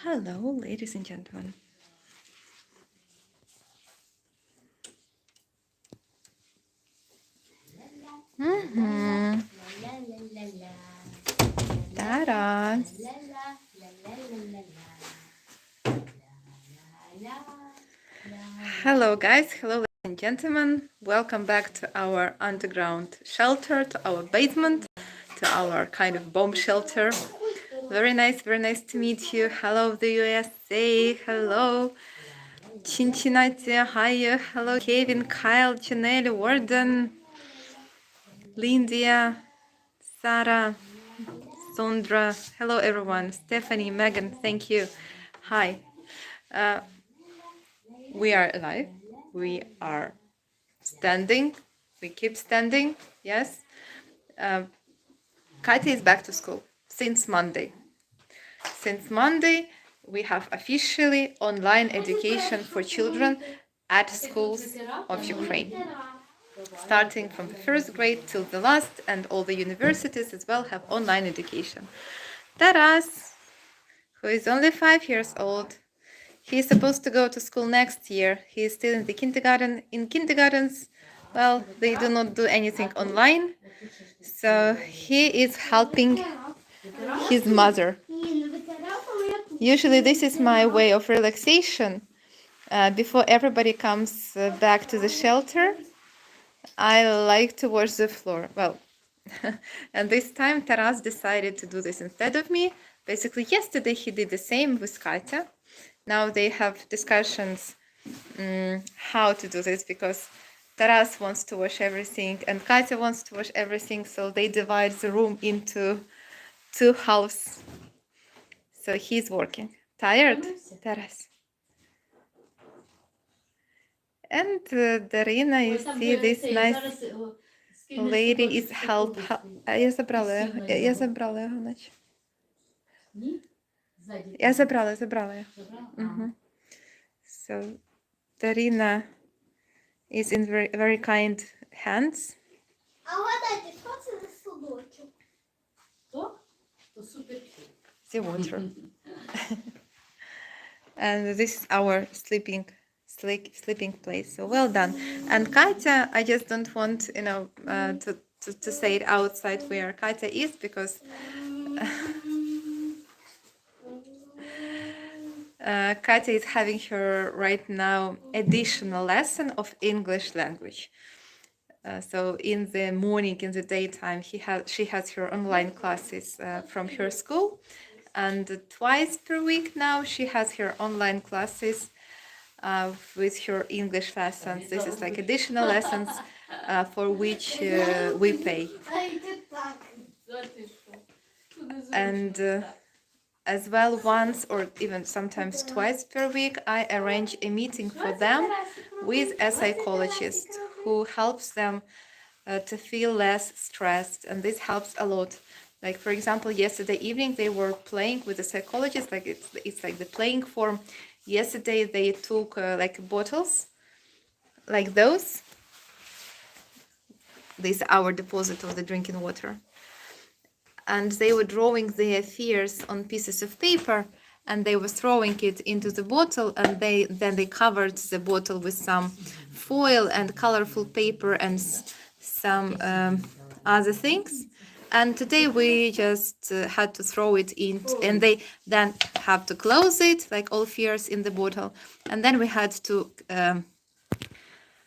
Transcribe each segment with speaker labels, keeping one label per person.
Speaker 1: Hello, ladies and gentlemen. Taras. Hello, guys. Hello, ladies and gentlemen. Welcome back to our underground shelter, to our basement, to our kind of bomb shelter. Very nice to meet you. Hello, the USA. Hello, Cincinnati. Hi. Hello, Kevin, Kyle, Janelle, Warden, Lindia, Sarah, Sondra. Hello, everyone. Stephanie, Megan, thank you. Hi. We are alive. We are standing. We keep standing. Yes. Katya is back to school since Monday. Since Monday, we have officially online education for children at schools of Ukraine. Starting from the first grade till the last, and all the universities as well have online education. Taras, who is only 5 years old, he is supposed to go to school next year. He is still in the kindergarten. In kindergartens, well, they do not do anything online. So he is helping his mother. Usually this is my way of relaxation. Before everybody comes back to the shelter, I like to wash the floor. Well, and this time Taras decided to do this instead of me. Basically, yesterday he did the same with Katya. Now they have discussions how to do this, because Taras wants to wash everything and Katya wants to wash everything, so they divide the room into two halves. So he's working. Tired, Taras? And Darina, you see this nice lady is help. Я забрала його, наче. Я забрала його. So Darina is in very kind hands. The water. And this is our sleeping place. So well done. And Katya, I just don't want to say it outside where Katya is, because Katya is having her right now additional lesson of English language. So in the morning, in the daytime, she has her online classes from her school, and twice per week now she has her online classes with her English lessons. This is like additional lessons for which we pay. And as well, once or even sometimes twice per week, I arrange a meeting for them with a psychologist who helps them to feel less stressed, and this helps a lot. Like, for example, yesterday evening they were playing with a psychologist, like it's like the playing form. Yesterday they took like bottles like those. This is our deposit of the drinking water. And they were drawing their fears on pieces of paper, and they were throwing it into the bottle, and then they covered the bottle with some foil and colorful paper and some other things. And today we just had to throw it in, and they then have to close it, like all fears in the bottle, and then we had to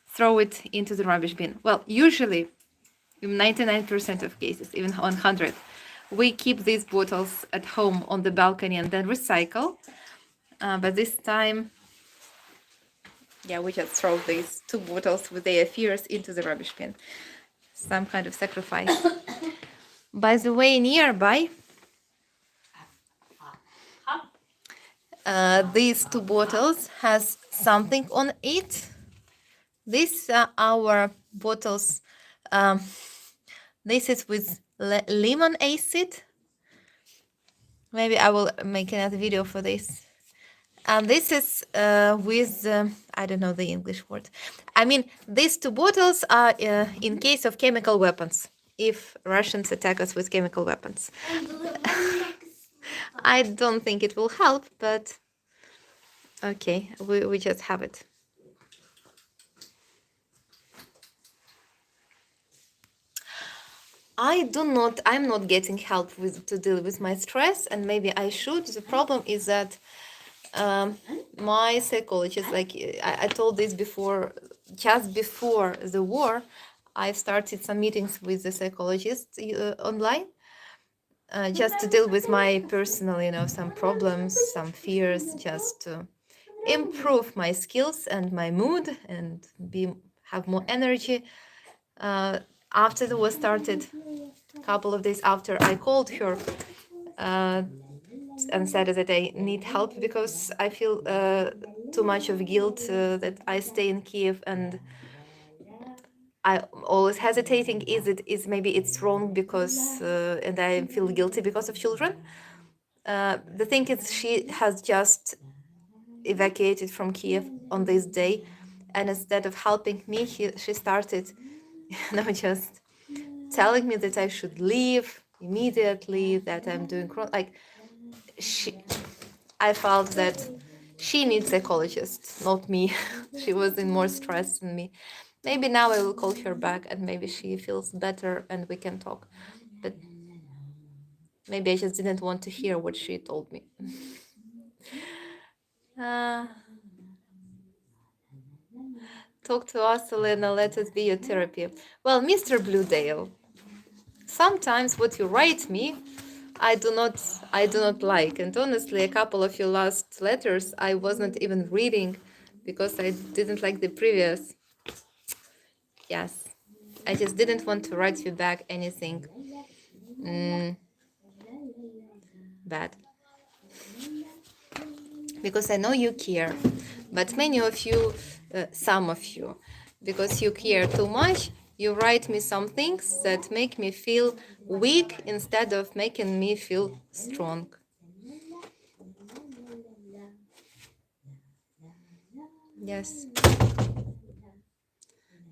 Speaker 1: throw it into the rubbish bin. Well, usually in 99% of cases, even 100, we keep these bottles at home on the balcony and then recycle. But this time, yeah, we just throw these two bottles with their fears into the rubbish bin. Some kind of sacrifice. By the way, nearby, these two bottles has something on it. These are our bottles. This is with lemon acid. Maybe I will make another video for this. And this is with, I don't know the English word. I mean, these two bottles are in case of chemical weapons, if Russians attack us with chemical weapons. I don't think it will help, but okay, we just have it. I'm not getting help to deal with my stress, and maybe I should. The problem is that my psychologist, like I told this before, just before the war, I started some meetings with the psychologist online, just to deal with my personal, some problems, some fears, just to improve my skills and my mood and have more energy. Uh, After the war started, a couple of days after, I called her uh, and said that I need help because I feel too much of guilt that I stay in Kyiv, and I always hesitating. Is maybe it's wrong because and I feel guilty because of children. The thing is, she has just evacuated from Kiev on this day, and instead of helping me, she started, just telling me that I should leave immediately, that I'm doing wrong. Like I felt that she needs a psychologist, not me. She was in more stress than me. Maybe now I will call her back, and maybe she feels better and we can talk. But maybe I just didn't want to hear what she told me. Uh, Talk to us, Elena. Let us be your therapy. Well, Mr. Bluedale, sometimes what you write me, I do not like. And honestly, a couple of your last letters I wasn't even reading because I didn't like the previous. Yes, I just didn't want to write you back anything bad because I know you care. But many of you, some of you, because you care too much, you write me some things that make me feel weak instead of making me feel strong. Yes.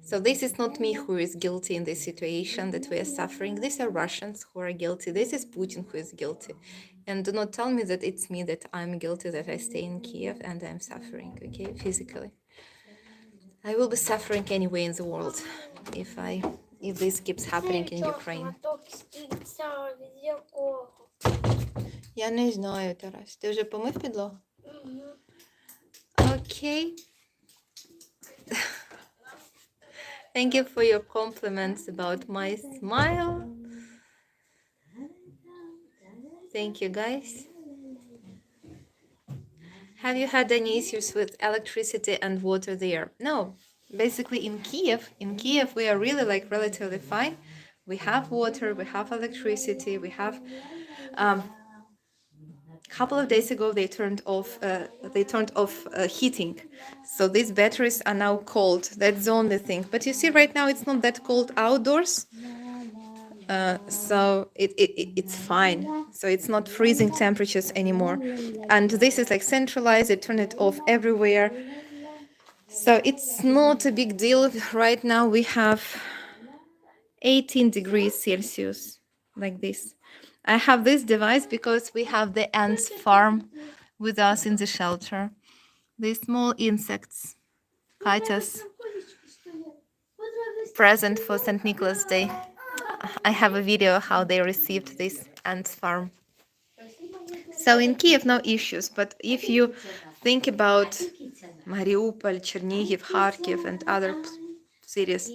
Speaker 1: So this is not me who is guilty in this situation that we are suffering. These are Russians who are guilty. This is Putin who is guilty. And do not tell me that it's me that I'm guilty, that I stay in Kiev and I'm suffering, okay, physically. I will be suffering anyway in the world if this keeps happening in Ukraine. Я не знаю, Тарас. Ти вже помив підлогу? Okay. Thank you for your compliments about my smile. Thank you, guys. Have you had any issues with electricity and water there? No. Basically, in Kiev, we are really like relatively fine. We have water, we have electricity, we have. A couple of days ago, they turned off. Heating, so these batteries are now cold. That's the only thing. But you see, right now it's not that cold outdoors. So it's fine. So it's not freezing temperatures anymore. And this is like centralized, they turn it off everywhere. So it's not a big deal. Right now we have 18 degrees Celsius, like this. I have this device because we have the ants farm with us in the shelter. These small insects, Katya's present for St. Nicholas Day. I have a video how they received this ants farm. So in Kiev, no issues. But if you think about Mariupol, Chernihiv, Kharkiv, and other cities,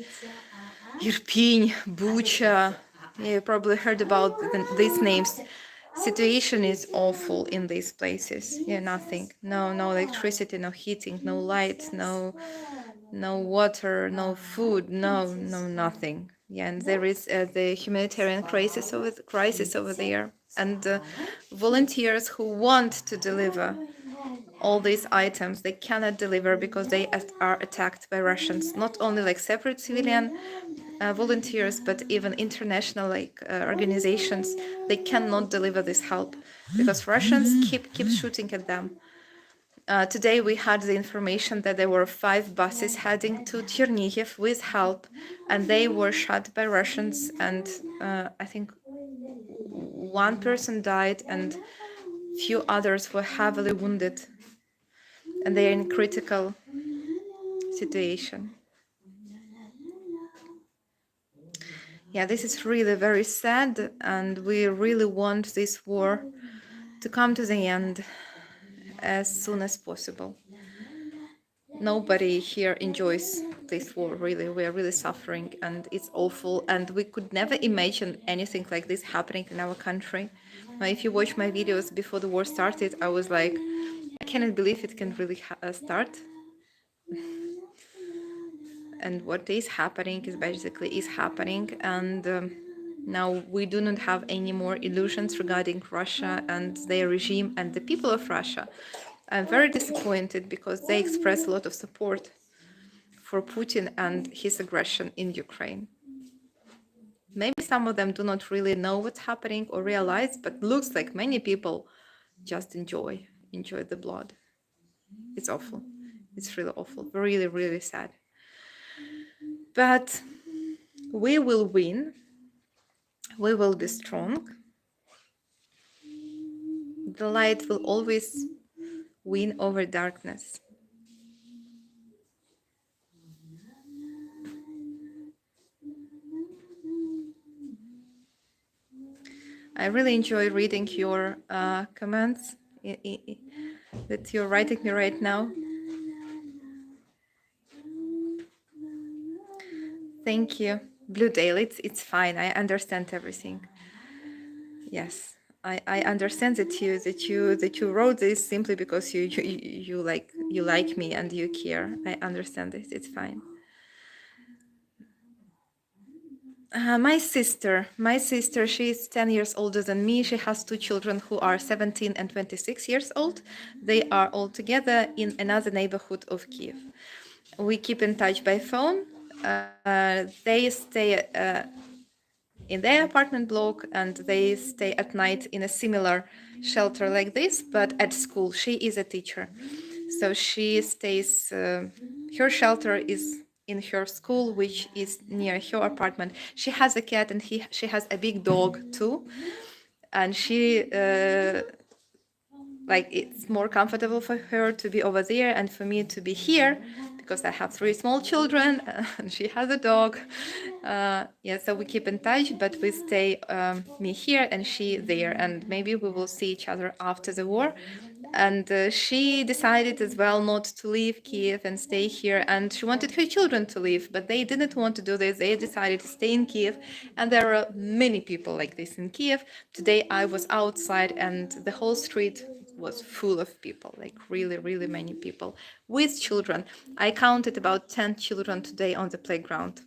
Speaker 1: Irpin, Bucha, you probably heard about these names. Situation is awful in these places. Yeah, nothing. No electricity, no heating, no light, no water, no food, no nothing. Yeah, and there is the humanitarian crisis over there, and volunteers who want to deliver all these items, they cannot deliver because they are attacked by Russians. Not only like separate civilian volunteers, but even international organizations, they cannot deliver this help because Russians keep shooting at them. Today we had the information that there were 5 buses heading to Chernihiv with help, and they were shot by Russians, and I think one person died, and few others were heavily wounded, and they are in critical situation. Yeah, this is really very sad, and we really want this war to come to the end as soon as possible. Nobody here enjoys this war, really. We are really suffering, and it's awful, and we could never imagine anything like this happening in our country. If you watch my videos before the war started, I was like, I cannot believe it can really start. And what is happening is happening, and now we do not have any more illusions regarding Russia and their regime and the people of Russia. I'm very disappointed because they express a lot of support for Putin and his aggression in Ukraine. Maybe some of them do not really know what's happening or realize, but looks like many people just enjoy the blood. It's awful. It's really awful. Really, really sad. But we will win. We will be strong. The light will always win over darkness. I really enjoy reading your comments that you're writing me right now. Thank you. Blue Dale, it's fine. I understand everything. Yes, I understand that you wrote this simply because you like me and you care. I understand this. It's fine. My sister, she's 10 years older than me. She has two children who are 17 and 26 years old. They are all together in another neighborhood of Kyiv. We keep in touch by phone. They stay in their apartment block, and they stay at night in a similar shelter like this, but at school. She is a teacher. So she stays, her shelter is in her school, which is near her apartment. She has a cat, and she has a big dog too. And she, like, it's more comfortable for her to be over there and for me to be here because I have three small children and she has a dog. Yeah, so we keep in touch, but we stay, me here and she there, and maybe we will see each other after the war. And she decided as well not to leave Kiev and stay here, and she wanted her children to leave, but they didn't want to do this. They decided to stay in Kiev, and there are many people like this in Kiev. Today I was outside and the whole street was full of people, like really, really many people with children. I counted about 10 children today on the playground.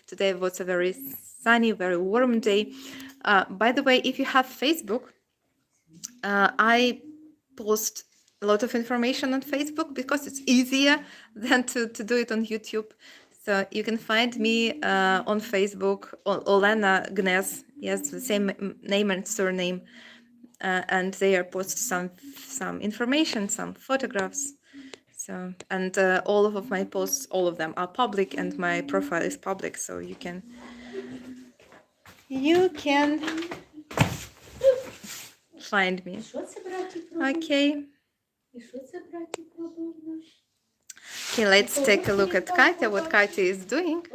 Speaker 1: Today was a very sunny, very warm day. By the way, if you have Facebook, I post a lot of information on Facebook because it's easier than to do it on YouTube. So you can find me on Facebook, Olena Gnez, yes, the same name and surname. And there post some information, some photographs. So, and all of my posts, all of them are public, and my profile is public, so you can find me. Okay. Okay, let's take a look at Katya, what Katya is doing.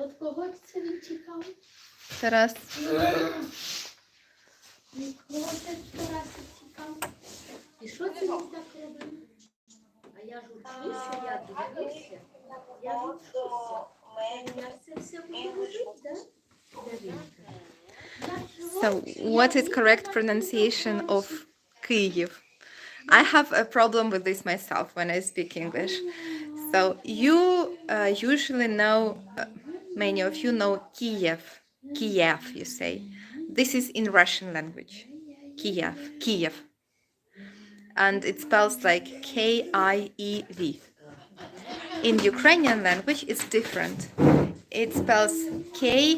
Speaker 1: Taras.
Speaker 2: І що це він так робив? А я ж учуся, я дивлюся, я вчуся. Я це все буду робити, да?
Speaker 1: So, what is correct pronunciation of Kyiv? I have a problem with this myself when I speak English. So, you usually know, many of you know Kiev. Kiev, you say. This is in Russian language. Kiev. Kiev. And it spells like K-I-E-V. In Ukrainian language, it's different. It spells K-Y-I-V.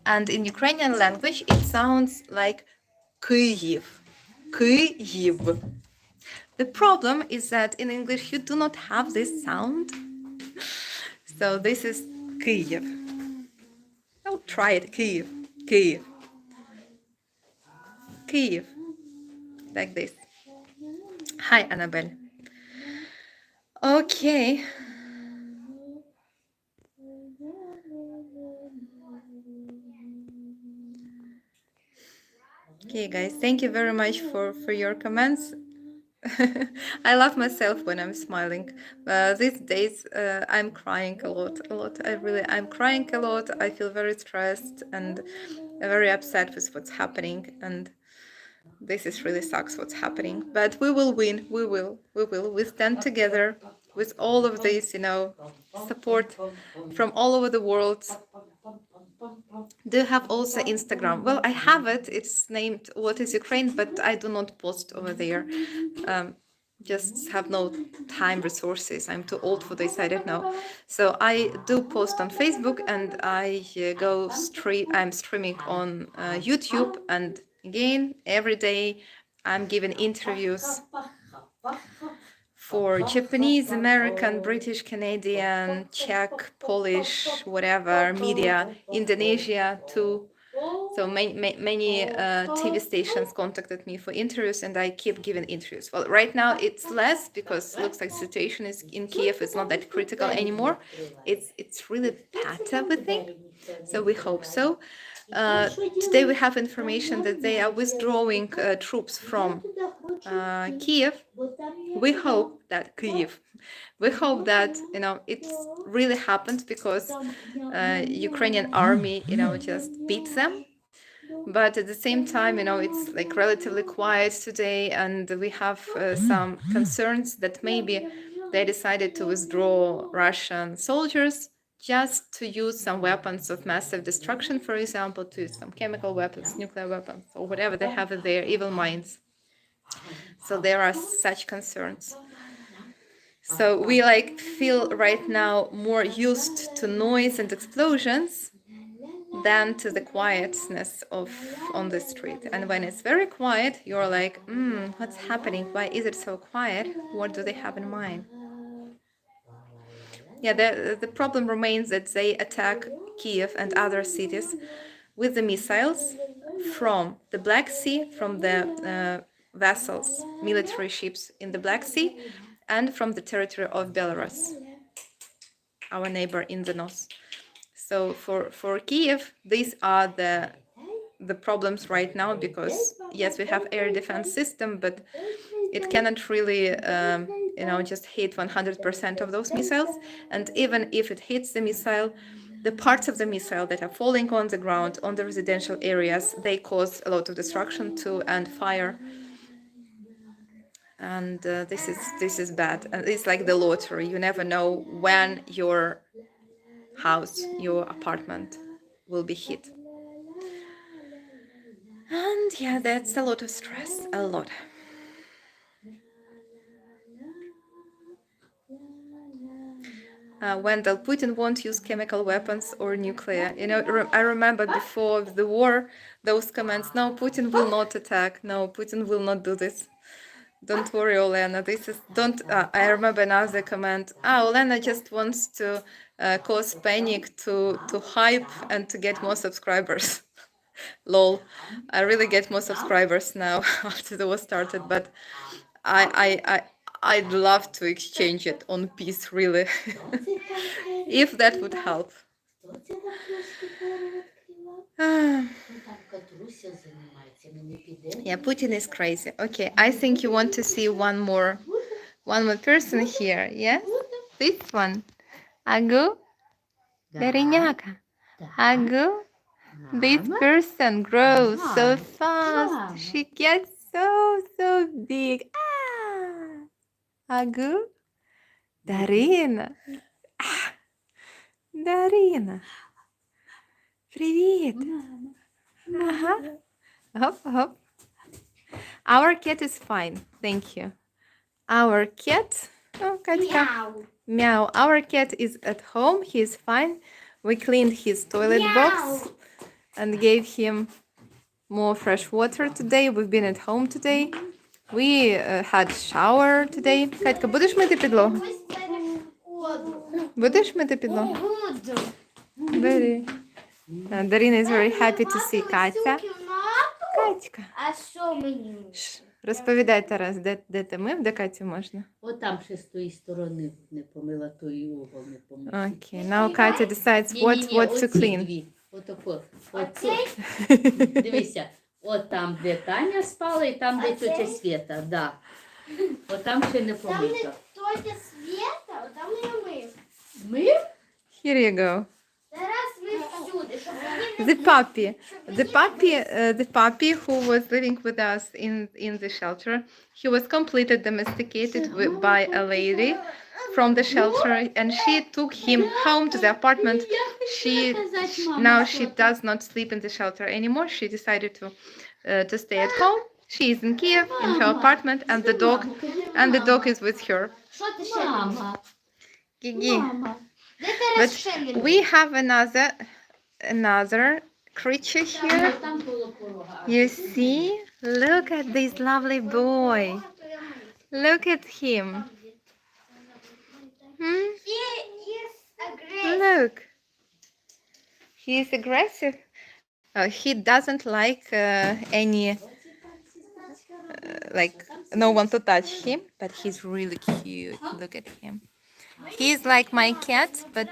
Speaker 1: And in Ukrainian language, it sounds like Kyiv. Kyiv. The problem is that in English, you do not have this sound. So this is Kyiv. Oh, try it. Kyiv. Kyiv. Kyiv. Like this. Hi, Annabelle. Okay. Okay, guys, thank you very much for your comments. I love myself when I'm smiling. These days, I'm crying a lot. I'm crying a lot. I feel very stressed and very upset with what's happening. And this is really sucks what's happening. But we will win. We will. We stand together with all of this, support from all over the world. Do you have also Instagram? Well, I have it. It's named What is Ukraine, but I do not post over there. Just have no time, resources. I'm too old for this. I don't know. So I do post on Facebook, and I go stream. I'm streaming on YouTube, and again every day I'm giving interviews for Japanese, American, British, Canadian, Czech, Polish, whatever media, Indonesia too. So many TV stations contacted me for interviews, and I keep giving interviews. Well, right now it's less because it looks like situation is in Kiev is not that critical anymore. It's really better, we think. So we hope so. Today we have information that they are withdrawing troops from Kiev. We hope that it's really happened because Ukrainian army just beat them. But at the same time, it's like relatively quiet today, and we have some concerns that maybe they decided to withdraw Russian soldiers just to use some weapons of massive destruction, for example, to use some chemical weapons, nuclear weapons, or whatever they have in their evil minds. So there are such concerns. So we feel right now more used to noise and explosions than to the quietness on the street. And when it's very quiet, you're like, what's happening? Why is it so quiet? What do they have in mind? Yeah, the problem remains that they attack Kiev and other cities with the missiles from the Black Sea, from the vessels, military ships in the Black Sea, and from the territory of Belarus, our neighbor in the north. So for Kiev, these are the problems right now, because yes, we have air defense system, but it cannot really just hit 100% of those missiles. And even if it hits the missile, the parts of the missile that are falling on the ground, on the residential areas, they cause a lot of destruction too, and fire. And this is bad. And it's like the lottery. You never know when your house, your apartment will be hit. And yeah, that's a lot of stress, a lot. Wendell, Putin won't use chemical weapons or nuclear. I remember before the war, those comments, no, Putin will not attack. No, Putin will not do this. Don't worry, Olena. I remember another comment. Olena just wants to cause panic to hype and to get more subscribers. Lol. I really get more subscribers now after the war started, but I'd love to exchange it on peace, really, if that would help. Yeah, Putin is crazy. Okay, I think you want to see one more person here. Yes, this one. Agu, Derinyaka. Agu, this person grows so fast. She gets so big. Agu, Дарина. Дарина. Привет. Ага. Hop, hop. Our cat is fine. Thank you. Our cat. Oh, Katka. Meow. Our cat is at home. He is fine. We cleaned his toilet box and gave him more fresh water today. We've been at home today. We had shower today. Катька, будеш мити підлогу? Будеш мити підлогу? Бери. Darina is very happy to see Katya. Катька.
Speaker 2: А що мені?
Speaker 1: Розповідай, Тарас, де ти мив, де Катю можна?
Speaker 3: От там ще з тої сторони не помила, той угол не помила.
Speaker 1: Okay, now Katya decides what to
Speaker 3: оці
Speaker 1: clean.
Speaker 3: дві. Отако. Дивися, от там, де Таня спала, і там, де тетя Свєта. Да. От там ще не
Speaker 2: Там не
Speaker 3: помито.
Speaker 2: тетя Свєта, а там я мив.
Speaker 3: Мив?
Speaker 1: Here you go.
Speaker 2: Зараз мив всюди, щоб мені не
Speaker 1: The puppy who was living with us in the shelter, he was completely domesticated by a lady from the shelter, and she took him home to the apartment. Now she does not sleep in the shelter anymore. She decided to stay at home. She is in Kyiv in her apartment, and the dog is with her.
Speaker 2: Що ти ще не мив?
Speaker 3: Мама.
Speaker 1: Gigi.
Speaker 3: Мама.
Speaker 2: Де Тарас ще не мив?
Speaker 1: We have another creature here.
Speaker 3: Там було порога.
Speaker 1: You see? Look at this lovely boy. Look at him. Hmm? Look. He is aggressive. He doesn't like like no one to touch him, but he's really cute. Look at him. He's like my cat, but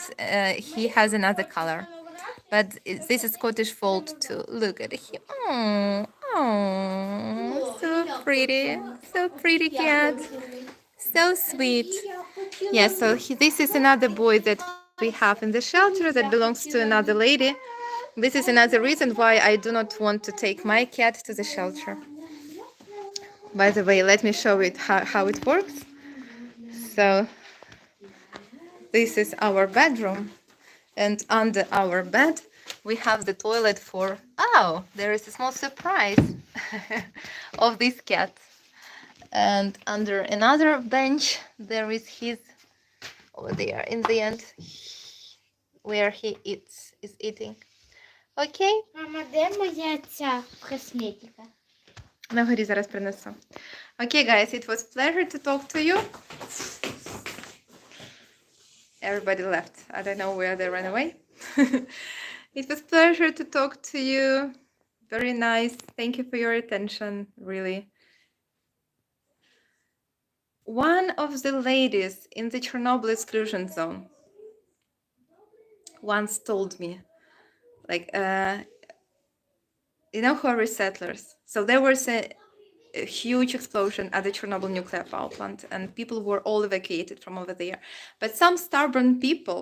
Speaker 1: he has another color. But this is Scottish Fold too. Look at him. Oh, so pretty cat. So sweet. Yeah, so this is another boy that we have in the shelter that belongs to another lady. This is another reason why I do not want to take my cat to the shelter. By the way, let me show it how it works. So this is our bedroom, and under our bed we have the toilet for, oh, there is a small surprise of this cat. And under another bench there is his, over there in the end, where he is eating. Okay?
Speaker 2: Мама, де моя ця косметика?
Speaker 1: На горі зараз принесу. Okay, guys, it was pleasure to talk to you. Everybody left. I don't know where they ran away. It was pleasure to talk to you. Very nice. Thank you for your attention, really. One of the ladies in the Chernobyl exclusion zone once told me, like, you know, who are resettlers. So there was a huge explosion at the Chernobyl nuclear power plant, and people were all evacuated from over there. But some stubborn people,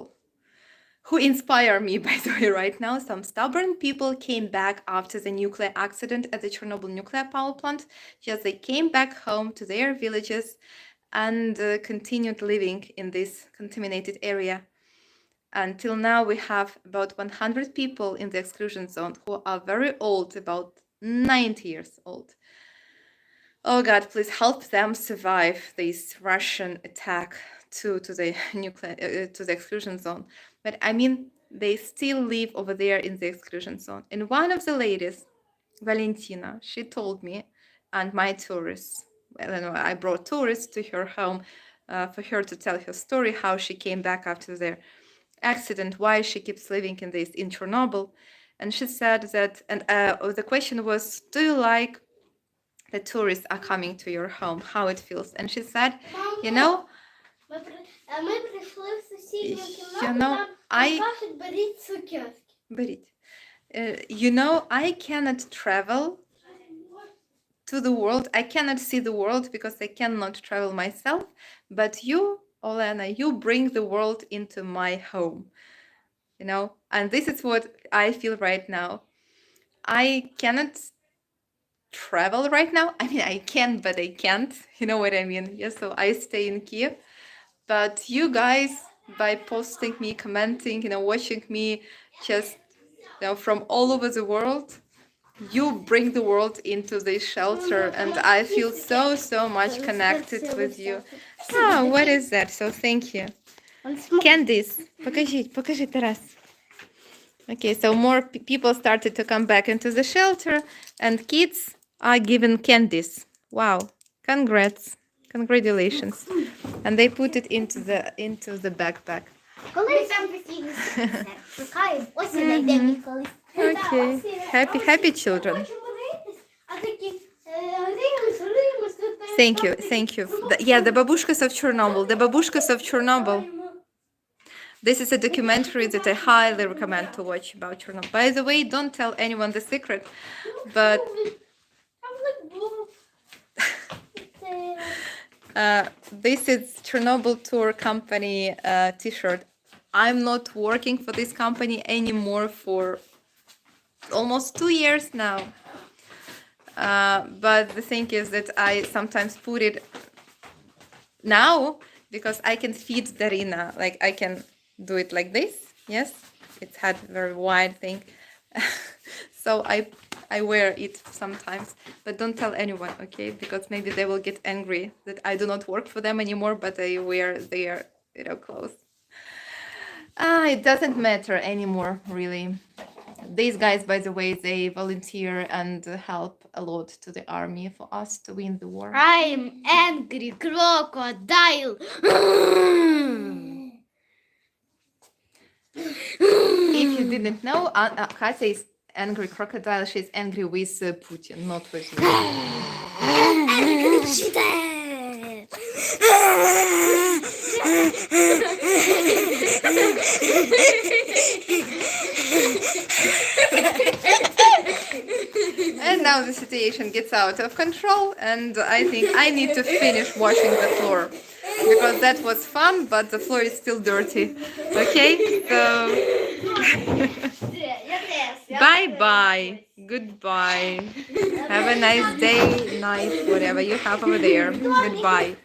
Speaker 1: who inspire me, by the way, right now, some stubborn people came back after the nuclear accident at the Chernobyl nuclear power plant. Just they came back home to their villages and continued living in this contaminated area. Until now, we have about 100 people in the exclusion zone who are very old, about 90 years old. Oh God, please help them survive this Russian attack to the nuclear to the exclusion zone. But I mean, they still live over there in the exclusion zone. And one of the ladies, Valentina, she told me, and my tourists, well, I brought tourists to her home for her to tell her story, how she came back after their accident, why she keeps living in Chernobyl. And she said that, and the question was, do you like the tourists are coming to your home, how it feels? And she said, you know,
Speaker 2: Ми прийшли в сусідню
Speaker 1: You
Speaker 2: кімнату,
Speaker 1: know,
Speaker 2: там
Speaker 1: I-
Speaker 2: кажуть, беріть цукерки.
Speaker 1: беріть. You know, I cannot travel to the world. I cannot see the world because I cannot travel myself. But you, Olena, you bring the world into my home. You know, and this is what I feel right now. I cannot travel right now. I mean, I can, but I can't. You know what I mean? Yeah, so I stay in Kyiv. But you guys, by posting me, commenting, you know, watching me just, you know, from all over the world, you bring the world into this shelter, and I feel so much connected with you. Oh, what is that? So thank you. Candies. Покажи, Тарас. Okay, so more people started to come back into the shelter, and kids are given candies. Wow. Congrats. Congratulations. And they put it into the backpack.
Speaker 2: Коли там постійно шукаємо, ось і знайдемо їх колись.
Speaker 1: Okay. Happy children.
Speaker 2: Хочемо ритись, а А такі римус, тут
Speaker 1: Thank you, thank you. Yeah, the babushkas of Chernobyl. The babushkas of Chernobyl. This is a documentary that I highly recommend to watch about Chernobyl. By the way, don't tell anyone the secret, but this is Chernobyl Tour Company t-shirt. I'm not working for this company anymore for almost 2 years now. But the thing is that I sometimes put it now because I can feed Darina. Like I can do it like this. Yes, it's had very wide thing. So I wear it sometimes, but don't tell anyone, okay? Because maybe they will get angry that I do not work for them anymore, but I wear their clothes. It doesn't matter anymore, really. These guys, by the way, they volunteer and help a lot to the army for us to win the war.
Speaker 2: I'm angry crocodile.
Speaker 1: If you didn't know, Katya is angry crocodile. She's angry with Putin, not with me. And now the situation gets out of control, and I think I need to finish washing the floor because that was fun, but the floor is still dirty. Okay, so bye bye, goodbye. Have a nice day, night, whatever you have over there. Goodbye.